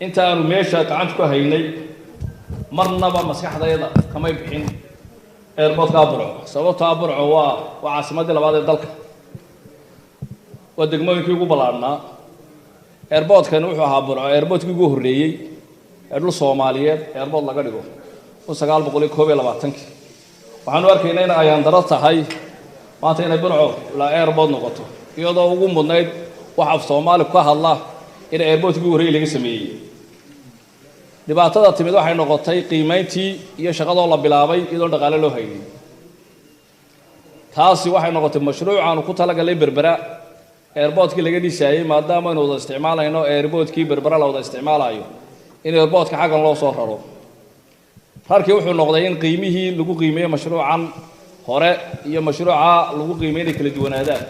inta aanu meesha gacanta ku haynay marnaba maskaxdayda kama bixin airportka Burco sababta Burco waa caasimadii labaad ee dalka waa degmooyinkii ugu balaarnaa airportkan wuxuu ahaa Burco airportkii ugu horeeyay ee dhul Soomaaliyeed airport laga dhigo 1922 waxaanu arkaynaa in ayaan daro tahay maanta inay Burco la airport noqoto iyadoo ugu mudnayd wax af Soomaali ka hadla in airportkii ugu horeeyay laga sameeyay dhibaatada timid waxay noqotay qiimayntii iyo shaqadoo la bilaabay iyadoo dhaqaale loo hayay taasi waxay noqotay mashruuc aan ku talagalay berbera airportkii laga dhisayay maadaama aynu wada isticmaalayno airportkii berbera la wada isticmaalayo in airportka xagan loo soo raro harkii wuxuu noqday in qiimihii lagu qiimeeyo mashruucan hore iyo mashruuca lagu qiimeeyay kala duwanaadaan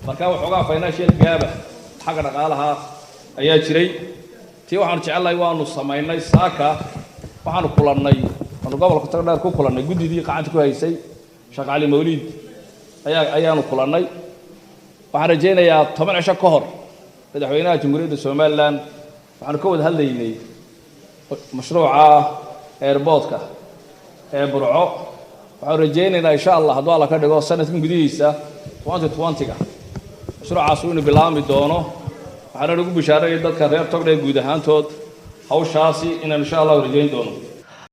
marka waxoogaa financial gap xagga dhaqaalaha ayaa jiray tii waxaan jecelahay waanu sameynay saaka waxaanu kulannay gobolka Togdheer ku kulannay gudidii qacanta ku haysay Sheekh Cali Mawlid ayaanu kulannay waxaan rajaynayaa 10 cisho ka hor madaxweynaha Jamhuuriyadda Soomaaliland waxaan ka wada hadlaynay mashruuca airportka ee Burco waxaan rajaynaynaa insha Allah haddii Allah ka dhigo sanadkan gudihiisa 2020 mashruucaas uu bilaami doono waxaan ugu bishaareeyay dadka reer Togdheer guud ahaantood hawshaasi inaan insha Allah rajayn doono